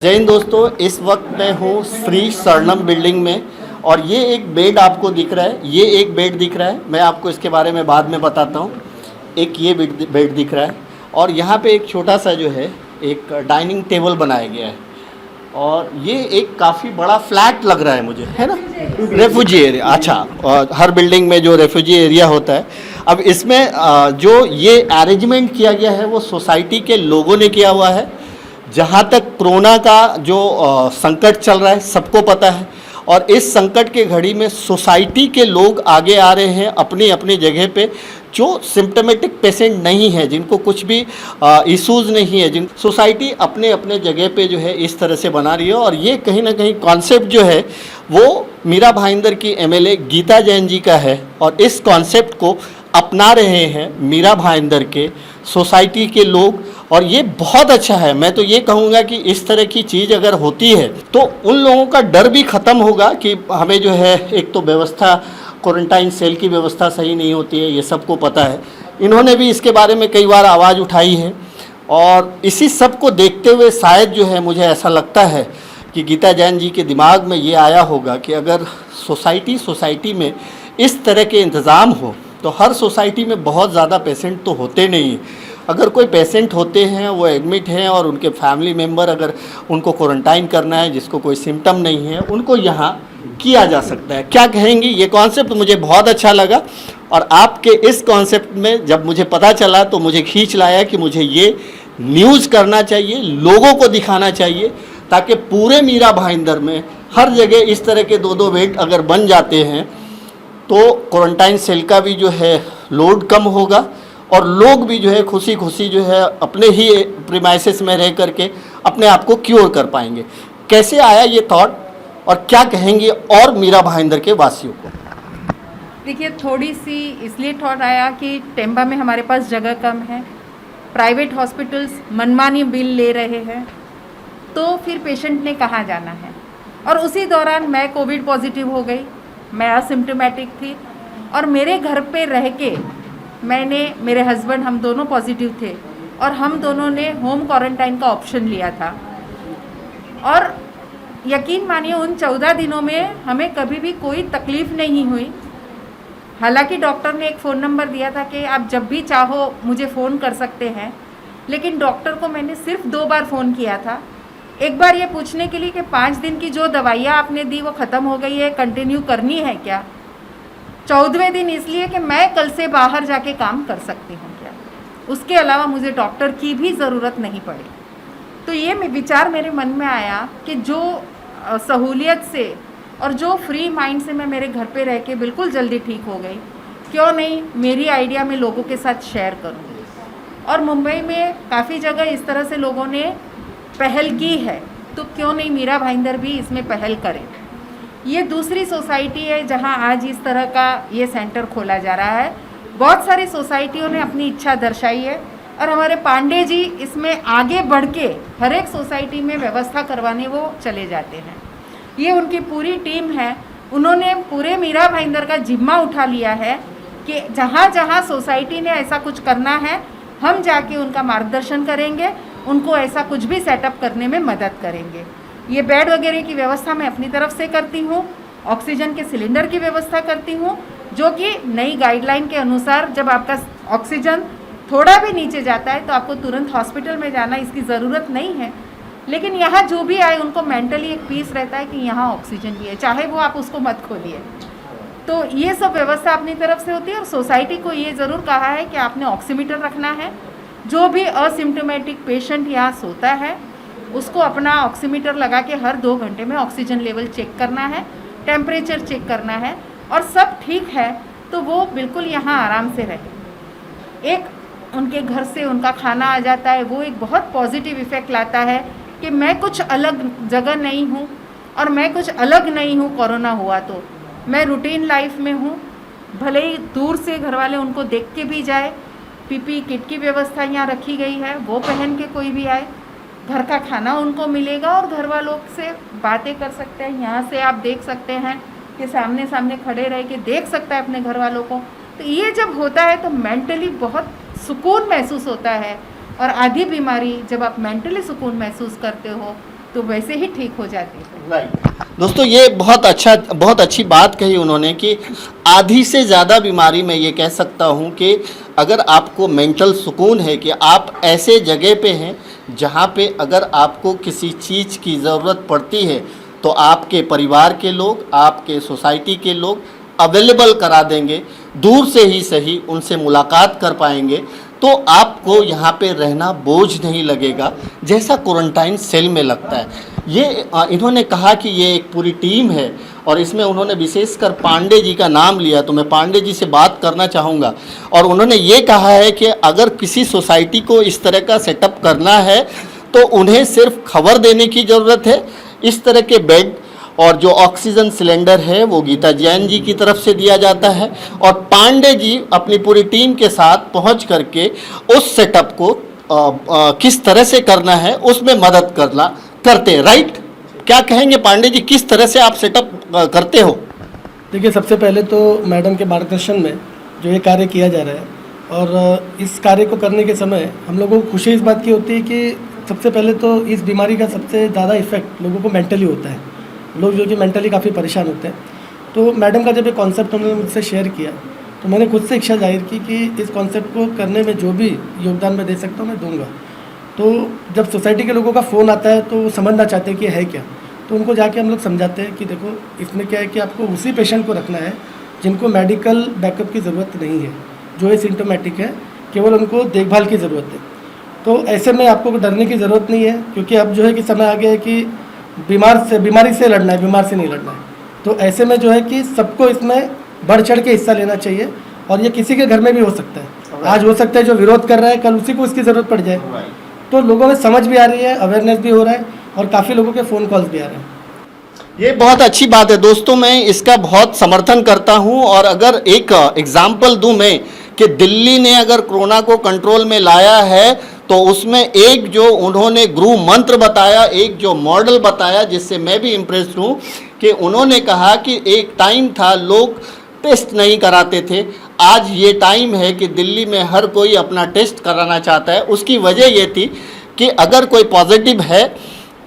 जय हिंद दोस्तों, इस वक्त मैं हूँ श्री स्वर्णम बिल्डिंग में और ये एक बेड आपको दिख रहा है। ये एक बेड दिख रहा है, मैं आपको इसके बारे में बाद में बताता हूँ। एक ये बेड दिख रहा है और यहाँ पे एक छोटा सा जो है एक डाइनिंग टेबल बनाया गया है और ये एक काफ़ी बड़ा फ्लैट लग रहा है मुझे, है ना? Refugee area. अच्छा, और हर बिल्डिंग में जो रेफ्यूजी एरिया होता है, अब इसमें जो ये अरेंजमेंट किया गया है वो सोसाइटी के लोगों ने किया हुआ है। जहाँ तक कोरोना का जो संकट चल रहा है सबको पता है और इस संकट के घड़ी में सोसाइटी के लोग आगे आ रहे हैं अपनी अपनी जगह पे। जो सिम्टोमेटिक पेशेंट नहीं है, जिनको कुछ भी इश्यूज़ नहीं है, जिन सोसाइटी अपने अपने जगह पे जो है इस तरह से बना रही है। और ये कहीं ना कहीं कॉन्सेप्ट जो है वो मीरा भाईंदर की एमएलए गीता जैन जी का है और इस कॉन्सेप्ट को अपना रहे हैं मीरा भाईंदर के सोसाइटी के लोग और ये बहुत अच्छा है। मैं तो ये कहूँगा कि इस तरह की चीज़ अगर होती है तो उन लोगों का डर भी ख़त्म होगा कि हमें जो है, एक तो व्यवस्था, क्वारंटाइन सेल की व्यवस्था सही नहीं होती है, ये सबको पता है। इन्होंने भी इसके बारे में कई बार आवाज़ उठाई है और इसी सब को देखते हुए शायद जो है मुझे ऐसा लगता है कि गीता जैन जी के दिमाग में ये आया होगा कि अगर सोसाइटी में इस तरह के इंतज़ाम हो तो हर सोसाइटी में बहुत ज़्यादा पेशेंट तो होते नहीं हैं। अगर कोई पेशेंट होते हैं, वो एडमिट हैं और उनके फैमिली मेम्बर अगर उनको क्वारंटाइन करना है, जिसको कोई सिम्टम नहीं है, उनको यहाँ किया जा सकता है। क्या कहेंगे? ये कॉन्सेप्ट मुझे बहुत अच्छा लगा और आपके इस कॉन्सेप्ट में जब मुझे पता चला तो मुझे खींच लाया कि मुझे ये न्यूज़ करना चाहिए, लोगों को दिखाना चाहिए, ताकि पूरे मीरा भाईंदर में हर जगह इस तरह के दो बेड अगर बन जाते हैं तो क्वारंटाइन सेल का भी जो है लोड कम होगा और लोग भी जो है खुशी खुशी जो है अपने ही प्रीमाइसेस में रह करके अपने आप को क्योर कर पाएंगे। कैसे आया ये थॉट और क्या कहेंगे और मीरा भाईंदर के वासियों को? देखिए, थोड़ी सी इसलिए थॉट आया कि टेम्बा में हमारे पास जगह कम है, प्राइवेट हॉस्पिटल्स मनमानी बिल ले रहे हैं, तो फिर पेशेंट ने कहाँ जाना है। और उसी दौरान मैं कोविड पॉजिटिव हो गई, मैं असिम्टोमेटिक थी और मेरे घर पे रह के मेरे हस्बैंड, हम दोनों पॉजिटिव थे और हम दोनों ने होम क्वारंटाइन का ऑप्शन लिया था। और यकीन मानिए उन 14 दिनों में हमें कभी भी कोई तकलीफ़ नहीं हुई। हालांकि डॉक्टर ने एक फ़ोन नंबर दिया था कि आप जब भी चाहो मुझे फ़ोन कर सकते हैं, लेकिन डॉक्टर को मैंने सिर्फ 2 बार फ़ोन किया था। एक बार ये पूछने के लिए कि 5 दिन की जो दवाइयाँ आपने दी वो ख़त्म हो गई है, कंटिन्यू करनी है क्या। 14वें दिन इसलिए कि मैं कल से बाहर जाके काम कर सकती हूँ क्या, उसके अलावा मुझे डॉक्टर की भी ज़रूरत नहीं पड़ी। तो ये विचार मेरे मन में आया कि जो सहूलियत से और जो फ्री माइंड से मैं मेरे घर पे रह के बिल्कुल जल्दी ठीक हो गई, क्यों नहीं मेरी आइडिया मैं लोगों के साथ शेयर करूँ। और मुंबई में काफ़ी जगह इस तरह से लोगों ने पहल की है, तो क्यों नहीं मीरा भाईंदर भी इसमें पहल करें। ये दूसरी सोसाइटी है जहां आज इस तरह का ये सेंटर खोला जा रहा है। बहुत सारी सोसाइटियों ने अपनी इच्छा दर्शाई है और हमारे पांडे जी इसमें आगे बढ़ के हर एक सोसाइटी में व्यवस्था करवाने वो चले जाते हैं। ये उनकी पूरी टीम है, उन्होंने पूरे मीरा भाईंदर का जिम्मा उठा लिया है कि जहाँ जहाँ सोसाइटी ने ऐसा कुछ करना है हम जाके उनका मार्गदर्शन करेंगे, उनको ऐसा कुछ भी सेटअप करने में मदद करेंगे। ये बेड वगैरह की व्यवस्था मैं अपनी तरफ से करती हूँ, ऑक्सीजन के सिलेंडर की व्यवस्था करती हूँ, जो कि नई गाइडलाइन के अनुसार जब आपका ऑक्सीजन थोड़ा भी नीचे जाता है तो आपको तुरंत हॉस्पिटल में जाना, इसकी ज़रूरत नहीं है। लेकिन यहाँ जो भी आए उनको मेंटली एक पीस रहता है कि यहाँ ऑक्सीजन भी है, चाहे वो आप उसको मत खोलिए। तो ये सब व्यवस्था अपनी तरफ से होती है और सोसाइटी को ये ज़रूर कहा है कि आपने ऑक्सीमीटर रखना है। जो भी असिम्टोमेटिक पेशेंट यहाँ सोता है उसको अपना ऑक्सीमीटर लगा के हर 2 घंटे में ऑक्सीजन लेवल चेक करना है, टेम्परेचर चेक करना है और सब ठीक है तो वो बिल्कुल यहाँ आराम से रहे। एक उनके घर से उनका खाना आ जाता है, वो एक बहुत पॉजिटिव इफ़ेक्ट लाता है कि मैं कुछ अलग जगह नहीं हूँ और मैं कुछ अलग नहीं हूँ। कोरोना हुआ तो मैं रूटीन लाइफ में हूँ, भले ही दूर से घर वाले उनको देख के भी जाए। पीपी किट की व्यवस्था यहाँ रखी गई है, वो पहन के कोई भी आए, घर का खाना उनको मिलेगा और घर वालों से बातें कर सकते हैं। यहाँ से आप देख सकते हैं कि सामने सामने खड़े रह के देख सकता है अपने घर वालों को। तो ये जब होता है तो मेंटली बहुत सुकून महसूस होता है और आधी बीमारी जब आप मेंटली सुकून महसूस करते हो तो वैसे ही ठीक हो जाती है। राइट दोस्तों, ये बहुत अच्छी बात कही उन्होंने कि आधी से ज़्यादा बीमारी मैं ये कह सकता हूँ कि अगर आपको मेंटल सुकून है कि आप ऐसे जगह पे हैं जहाँ पे अगर आपको किसी चीज़ की ज़रूरत पड़ती है तो आपके परिवार के लोग, आपके सोसाइटी के लोग अवेलेबल करा देंगे, दूर से ही सही उनसे मुलाकात कर पाएंगे, तो आपको यहाँ पे रहना बोझ नहीं लगेगा जैसा क्वारंटाइन सेल में लगता है। ये इन्होंने कहा कि ये एक पूरी टीम है और इसमें उन्होंने विशेषकर पांडे जी का नाम लिया, तो मैं पांडे जी से बात करना चाहूँगा। और उन्होंने ये कहा है कि अगर किसी सोसाइटी को इस तरह का सेटअप करना है तो उन्हें सिर्फ खबर देने की ज़रूरत है। इस तरह के बेड और जो ऑक्सीजन सिलेंडर है वो गीता जैन जी की तरफ से दिया जाता है और पांडे जी अपनी पूरी टीम के साथ पहुंच करके उस सेटअप को किस तरह से करना है उसमें मदद करते हैं। राइट, क्या कहेंगे पांडे जी, किस तरह से आप सेटअप करते हो? देखिए, सबसे पहले तो मैडम के मार्गदर्शन में जो ये कार्य किया जा रहा है और इस कार्य को करने के समय हम लोगों को खुशी इस बात की होती है कि सबसे पहले तो इस बीमारी का सबसे ज़्यादा इफेक्ट लोगों को मेंटली होता है। लोग जो कि मेंटली काफ़ी परेशान होते हैं। तो मैडम का जब ये कॉन्सेप्ट उन्होंने मुझसे शेयर किया तो मैंने खुद से इच्छा जाहिर की कि इस कॉन्सेप्ट को करने में जो भी योगदान मैं दे सकता हूँ मैं दूंगा। तो जब सोसाइटी के लोगों का फ़ोन आता है तो वो समझना चाहते हैं कि है क्या, तो उनको जाके हम लोग समझाते हैं कि देखो इसमें क्या है कि आपको उसी पेशेंट को रखना है जिनको मेडिकल बैकअप की ज़रूरत नहीं है, जो सिम्टोमेटिक है, केवल उनको देखभाल की ज़रूरत है। तो ऐसे में आपको डरने की ज़रूरत नहीं है, क्योंकि अब जो है कि समय आ गया है कि बीमारी से लड़ना है, बीमार से नहीं लड़ना है। तो ऐसे में जो है कि सबको इसमें बढ़ चढ़ के हिस्सा लेना चाहिए और ये किसी के घर में भी हो सकता है। आज हो सकता है जो विरोध कर रहा है कल उसी को इसकी ज़रूरत पड़ जाए। तो लोगों में समझ भी आ रही है, अवेयरनेस भी हो रहा है और काफ़ी लोगों के फ़ोन कॉल्स भी आ रहे हैं। ये बहुत अच्छी बात है दोस्तों, मैं इसका बहुत समर्थन करता हूँ। और अगर एक एग्जाम्पल दूँ मैं कि दिल्ली ने अगर कोरोना को कंट्रोल में लाया है तो उसमें एक जो उन्होंने गुरु मंत्र बताया, एक जो मॉडल बताया जिससे मैं भी इम्प्रेस्ड हूँ कि उन्होंने कहा कि एक टाइम था लोग टेस्ट नहीं कराते थे, आज ये टाइम है कि दिल्ली में हर कोई अपना टेस्ट कराना चाहता है। उसकी वजह ये थी कि अगर कोई पॉजिटिव है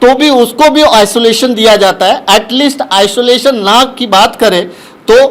तो भी उसको भी आइसोलेशन दिया जाता है। एटलीस्ट आइसोलेशन ना की बात करें तो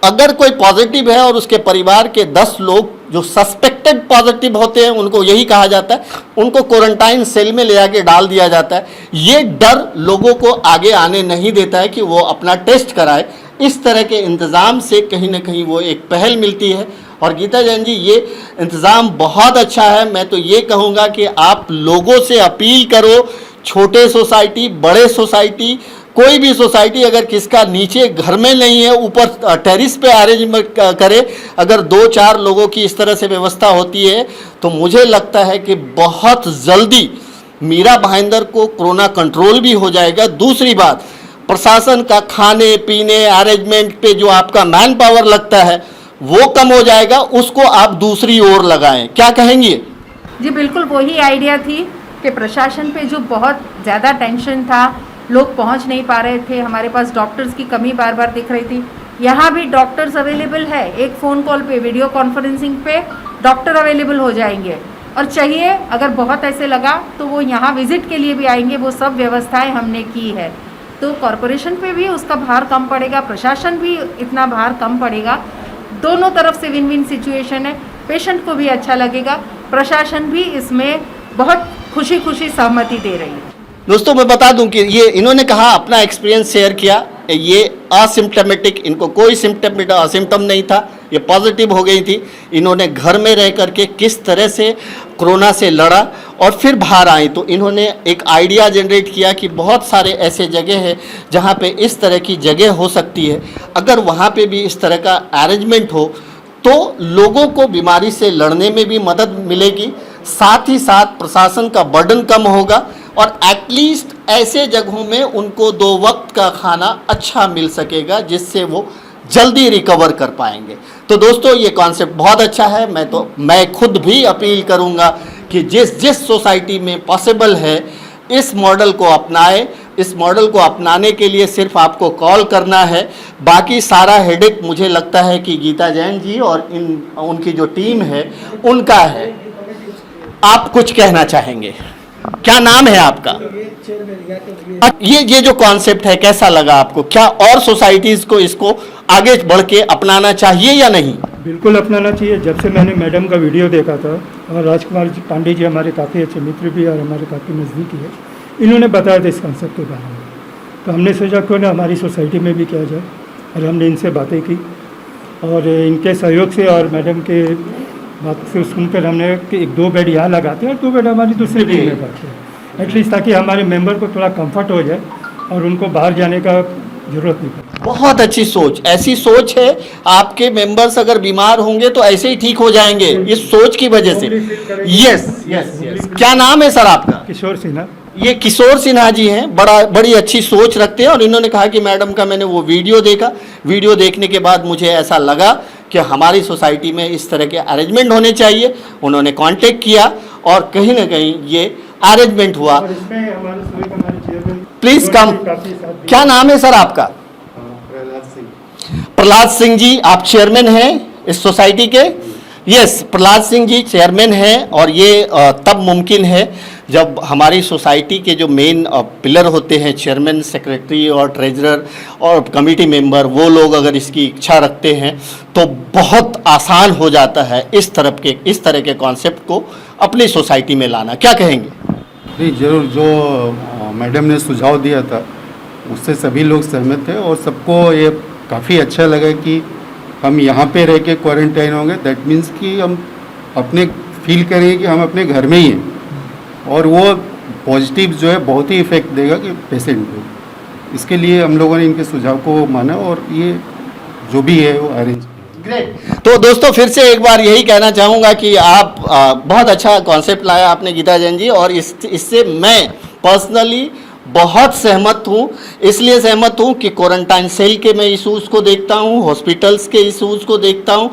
अगर कोई पॉजिटिव है और उसके परिवार के 10 लोग जो सस्पेक्टेड पॉजिटिव होते हैं उनको यही कहा जाता है, उनको क्वारंटाइन सेल में ले आके डाल दिया जाता है। ये डर लोगों को आगे आने नहीं देता है कि वो अपना टेस्ट कराए। इस तरह के इंतज़ाम से कहीं ना कहीं वो एक पहल मिलती है। और गीता जैन जी, ये इंतज़ाम बहुत अच्छा है। मैं तो ये कहूँगा कि आप लोगों से अपील करो, छोटे सोसाइटी, बड़े सोसाइटी, कोई भी सोसाइटी अगर किसका नीचे घर में नहीं है ऊपर टेरिस पे अरेंजमेंट करे, अगर 2-4 लोगों की इस तरह से व्यवस्था होती है तो मुझे लगता है कि बहुत जल्दी मीरा भाईंदर को कोरोना कंट्रोल भी हो जाएगा। दूसरी बात, प्रशासन का खाने पीने अरेंजमेंट पे जो आपका मैन पावर लगता है वो कम हो जाएगा, उसको आप दूसरी ओर लगाएं। क्या कहेंगे? जी बिल्कुल, वही आइडिया थी कि प्रशासन पे जो बहुत ज़्यादा टेंशन था, लोग पहुंच नहीं पा रहे थे, हमारे पास डॉक्टर्स की कमी बार बार दिख रही थी। यहाँ भी डॉक्टर्स अवेलेबल है, एक फ़ोन कॉल पे, वीडियो कॉन्फ्रेंसिंग पे डॉक्टर अवेलेबल हो जाएंगे। और चाहिए अगर बहुत ऐसे लगा तो वो यहाँ विजिट के लिए भी आएंगे। वो सब व्यवस्थाएं हमने की है। तो कॉरपोरेशन पे भी उसका भार कम पड़ेगा, प्रशासन भी इतना भार कम पड़ेगा। दोनों तरफ से विन विन सिचुएशन है। पेशेंट को भी अच्छा लगेगा, प्रशासन भी इसमें बहुत खुशी खुशी सहमति दे रही है। दोस्तों मैं बता दूं कि ये इन्होंने कहा, अपना एक्सपीरियंस शेयर किया। ये असिम्टमेटिक, इनको कोई सिम्टम नहीं था, ये पॉजिटिव हो गई थी। इन्होंने घर में रह करके किस तरह से कोरोना से लड़ा और फिर बाहर आई। तो इन्होंने एक आइडिया जनरेट किया कि बहुत सारे ऐसे जगह हैं जहाँ पे इस तरह की जगह हो सकती है। अगर वहाँ पे भी इस तरह का अरेंजमेंट हो तो लोगों को बीमारी से लड़ने में भी मदद मिलेगी, साथ ही साथ प्रशासन का बर्डन कम होगा और एटलीस्ट ऐसे जगहों में उनको 2 वक्त का खाना अच्छा मिल सकेगा जिससे वो जल्दी रिकवर कर पाएंगे। तो दोस्तों ये कॉन्सेप्ट बहुत अच्छा है। मैं खुद भी अपील करूंगा कि जिस सोसाइटी में पॉसिबल है इस मॉडल को अपनाएं। इस मॉडल को अपनाने के लिए सिर्फ आपको कॉल करना है, बाकी सारा हेडेक मुझे लगता है कि गीता जैन जी और उनकी जो टीम है उनका है। आप कुछ कहना चाहेंगे? क्या नाम है आपका? ये जो कॉन्सेप्ट है कैसा लगा आपको? क्या और सोसाइटीज को इसको आगे बढ़ के अपनाना चाहिए या नहीं? बिल्कुल अपनाना चाहिए। जब से मैंने मैडम का वीडियो देखा था, और राजकुमार जी पांडे जी हमारे काफ़ी अच्छे मित्र भी और हमारे काफ़ी नज़दीकी है, इन्होंने बताया था इस कॉन्सेप्ट के बारे में, तो हमने सोचा क्यों ना हमारी सोसाइटी में भी किया जाए। और हमने इनसे बातें की और इनके सहयोग से और मैडम के बात से सुनकर हमने कि 1-2 बेड यहाँ लगाते हैं और 2 बेड हमारी दूसरी टीम में करते हैं, एटलीस्ट ताकि हमारे मेंबर को थोड़ा कंफर्ट हो जाए और उनको बाहर जाने का ज़रूरत नहीं पड़े। बहुत अच्छी सोच, ऐसी सोच है। आपके मेंबर्स अगर बीमार होंगे तो ऐसे ही ठीक हो जाएंगे इस सोच की वजह से। Yes yes yes. क्या नाम है सर आपका? किशोर सिन्हा। ये किशोर सिन्हा जी हैं, बड़ी अच्छी सोच रखते हैं। और इन्होंने कहा कि मैडम का मैंने वो वीडियो देखा, वीडियो देखने के बाद मुझे ऐसा लगा कि हमारी सोसाइटी में इस तरह के अरेंजमेंट होने चाहिए। उन्होंने कांटेक्ट किया और कहीं ना कहीं ये अरेंजमेंट हुआ। Please come. क्या नाम है सर आपका? प्रहलाद सिंह जी, आप चेयरमैन हैं इस सोसाइटी के? यस, प्रहलाद सिंह जी चेयरमैन हैं। और ये तब मुमकिन है जब हमारी सोसाइटी के जो मेन पिलर होते हैं, चेयरमैन, सेक्रेटरी और ट्रेजरर और कमेटी मेंबर, वो लोग अगर इसकी इच्छा रखते हैं तो बहुत आसान हो जाता है इस तरह के कॉन्सेप्ट को अपनी सोसाइटी में लाना। क्या कहेंगे? नहीं, जरूर। जो मैडम ने सुझाव दिया था उससे सभी लोग सहमत थे और सबको ये काफ़ी अच्छा लगा कि हम यहाँ पे रह के क्वारंटाइन होंगे। दैट मीन्स कि हम अपने फील करेंगे कि हम अपने घर में ही हैं, और वो पॉजिटिव जो है बहुत ही इफेक्ट देगा कि पेशेंट को। इसके लिए हम लोगों ने इनके सुझाव को माना और ये जो भी है वो अरेंज। ग्रेट। तो दोस्तों फिर से एक बार यही कहना चाहूँगा कि आप बहुत अच्छा कॉन्सेप्ट लाया आपने गीता जैन जी, और इससे मैं पर्सनली बहुत सहमत हूँ। इसलिए सहमत हूँ कि क्वारंटाइन सेल के मैं इशूज़ को देखता हूँ, हॉस्पिटल्स के इशूज़ को देखता हूँ,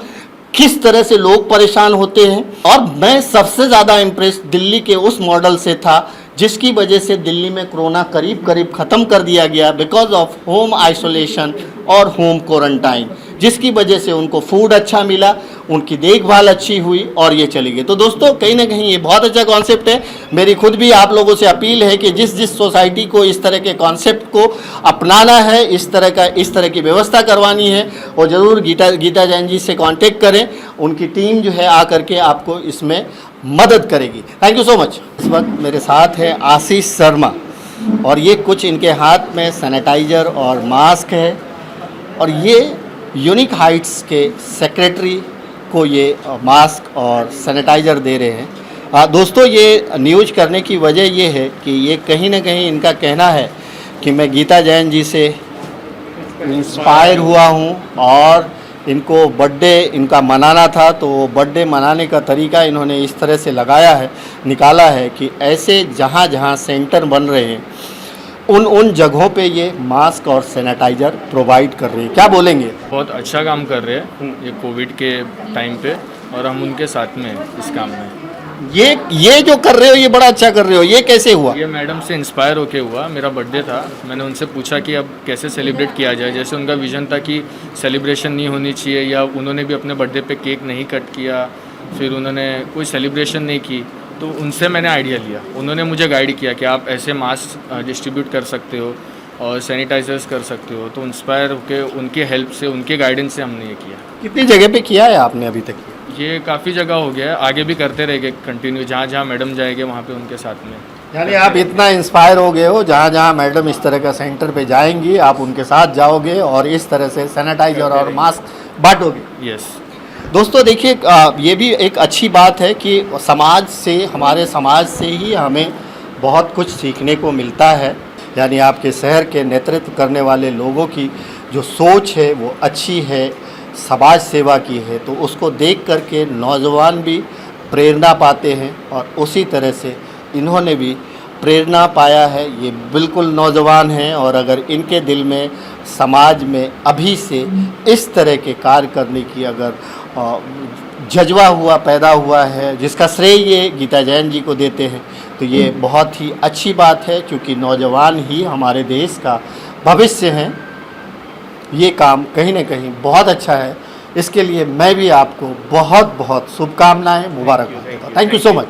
किस तरह से लोग परेशान होते हैं। और मैं सबसे ज़्यादा इम्प्रेस दिल्ली के उस मॉडल से था जिसकी वजह से दिल्ली में कोरोना करीब करीब ख़त्म कर दिया गया, बिकॉज ऑफ होम आइसोलेशन और होम क्वारंटाइन, जिसकी वजह से उनको फूड अच्छा मिला, उनकी देखभाल अच्छी हुई और ये चली गई। तो दोस्तों कहीं ना कहीं ये बहुत अच्छा कॉन्सेप्ट है। मेरी खुद भी आप लोगों से अपील है कि जिस सोसाइटी को इस तरह के कॉन्सेप्ट को अपनाना है, इस तरह की व्यवस्था करवानी है, वो ज़रूर गीता जैन जी से कांटेक्ट करें। उनकी टीम जो है आकर के आपको इसमें मदद करेगी। Thank you so much. इस वक्त मेरे साथ है आशीष शर्मा, और ये कुछ इनके हाथ में सैनिटाइज़र और मास्क है, और ये यूनिक हाइट्स के सेक्रेटरी को ये मास्क और सैनिटाइज़र दे रहे हैं। दोस्तों ये न्यूज़ करने की वजह ये है कि ये कहीं ना कहीं इनका कहना है कि मैं गीता जैन जी से इंस्पायर हुआ हूँ, और इनको बर्थडे इनका मनाना था, तो बर्थडे मनाने का तरीका इन्होंने इस तरह से निकाला है कि ऐसे जहाँ जहाँ सेंटर बन रहे हैं उन जगहों पे ये मास्क और सैनिटाइज़र प्रोवाइड कर रहे हैं। क्या बोलेंगे? बहुत अच्छा काम कर रहे हैं ये कोविड के टाइम पे, और हम उनके साथ में हैं इस काम में। ये जो कर रहे हो ये बड़ा अच्छा कर रहे हो। ये कैसे हुआ? ये मैडम से इंस्पायर होके हुआ। मेरा बर्थडे था, मैंने उनसे पूछा कि अब कैसे सेलिब्रेट किया जाए। जैसे उनका विज़न था कि सेलिब्रेशन नहीं होनी चाहिए, या उन्होंने भी अपने बर्थडे पे केक नहीं कट किया, फिर उन्होंने कोई सेलिब्रेशन नहीं की, तो उनसे मैंने आइडिया लिया। उन्होंने मुझे गाइड किया कि आप ऐसे मास्क डिस्ट्रीब्यूट कर सकते हो और सैनिटाइजर्स कर सकते हो। तो इंस्पायर होकर उनके हेल्प से, उनके गाइडेंस से हमने ये किया। कितनी जगह पे किया है आपने अभी तक? ये काफ़ी जगह हो गया है, आगे भी करते रहेंगे कंटिन्यू। जहाँ जहाँ मैडम जाएंगे वहाँ पे उनके साथ में। यानी आप इतना इंस्पायर हो गए हो, जहाँ जहाँ मैडम इस तरह का सेंटर पे जाएंगी आप उनके साथ जाओगे और इस तरह से सैनिटाइजर और मास्क बांटोगे। यस दोस्तों देखिए, ये भी एक अच्छी बात है कि हमारे समाज से ही हमें बहुत कुछ सीखने को मिलता है। यानी आपके शहर के नेतृत्व करने वाले लोगों की जो सोच है वो अच्छी है, समाज सेवा की है, तो उसको देख करके नौजवान भी प्रेरणा पाते हैं, और उसी तरह से इन्होंने भी प्रेरणा पाया है। ये बिल्कुल नौजवान हैं, और अगर इनके दिल में समाज में अभी से इस तरह के कार्य करने की अगर जज्बा पैदा हुआ है, जिसका श्रेय ये गीता जैन जी को देते हैं, तो ये बहुत ही अच्छी बात है, क्योंकि नौजवान ही हमारे देश का भविष्य हैं। ये काम कहीं ना कहीं बहुत अच्छा है। इसके लिए मैं भी आपको बहुत बहुत शुभकामनाएं, मुबारकबाद देता हूं। Thank you so much.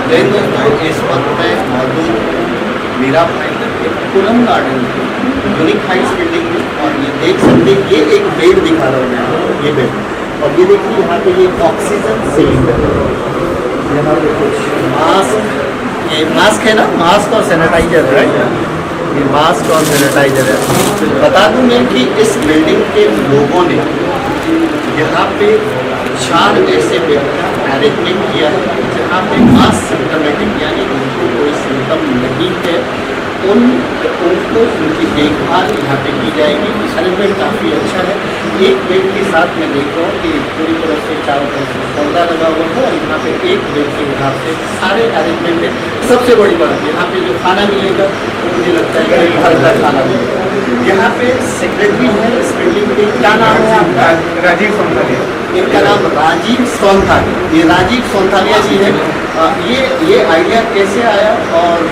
जय दोस्तों, इस वक्त मैं मौजूद मीरा भाई के Poonam garden unique Heights building में, और ये देख सकते हैं ये एक बेड दिखा रहा हूँ मैं, ये बेड, और ये देखिए यहाँ पे ये ऑक्सीजन सिलेंडर, यहाँ पे कुछ मास्क, ये मास्क है ना, मास्क और सैनिटाइजर है, ये मास्क और सैनिटाइजर है। बता दूँ मैं कि इस बिल्डिंग के लोगों ने यहाँ पे 4 ऐसे बेड का अरेंजमेंट किया है जहाँ पे असिम्टोमेटिक यानी उनको कोई सिम्टम नहीं है, उनको उनकी देखभाल यहाँ पे की जाएगी। अरेंजमेंट काफ़ी अच्छा है। एक बेड के साथ मैं देख रहा हूँ कि पूरी तरह से चारों तरफ से पर्दा लगा हुआ है, और यहाँ पे एक बेड के हिसाब से सारे अरेंजमेंट है। सबसे बड़ी बात यहाँ पे जो खाना मिलेगा वो मुझे लगता है कि घर का खाना मिलेगा। यहाँ पे सेक्रेटरी है इस बिल्डिंग के, क्या नाम है आपका? राजीव सोनतालिया। इनका नाम राजीव सोनथालिया, ये राजीव सोनथालिया जी है। ये आइडिया कैसे आया और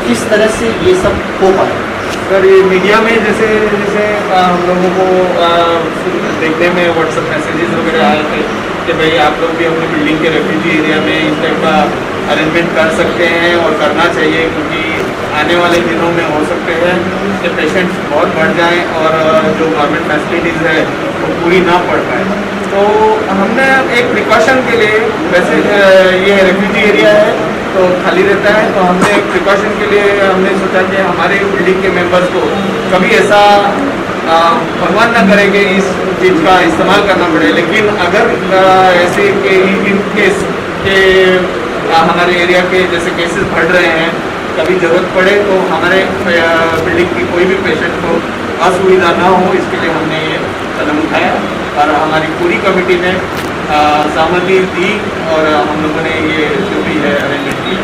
किस तरह से ये सब हो पाया? सर ये मीडिया में जैसे जैसे हम लोगों को देखने में व्हाट्सएप मैसेजेस वगैरह आए थे कि भाई आप लोग भी अपनी बिल्डिंग के रेफ्यूजी एरिया में इस टाइप का अरेंजमेंट कर सकते हैं और करना चाहिए, क्योंकि आने वाले दिनों में हो सकते हैं कि पेशेंट्स बहुत बढ़ जाएं और जो गवर्नमेंट फैसिलिटीज़ है वो पूरी ना पड़ पाए। तो हमने एक प्रिकॉशन के लिए, वैसे ये रेफ्यूजी एरिया है तो खाली रहता है, तो हमने एक प्रिकॉशन के लिए हमने सोचा कि हमारे बिल्डिंग के मेंबर्स को कभी ऐसा भगवान ना करे कि इस चीज़ का इस्तेमाल करना पड़े, लेकिन अगर ऐसे के इन केस के हमारे एरिया के जैसे केसेस बढ़ रहे हैं, कभी ज़रूरत पड़े तो हमारे बिल्डिंग की कोई भी पेशेंट को असुविधा ना हो, इसके लिए हमने ये कदम उठाया और हमारी पूरी कमेटी ने सहमति दी और हम लोगों ने ये जो भी है अरेंजमेंट किया।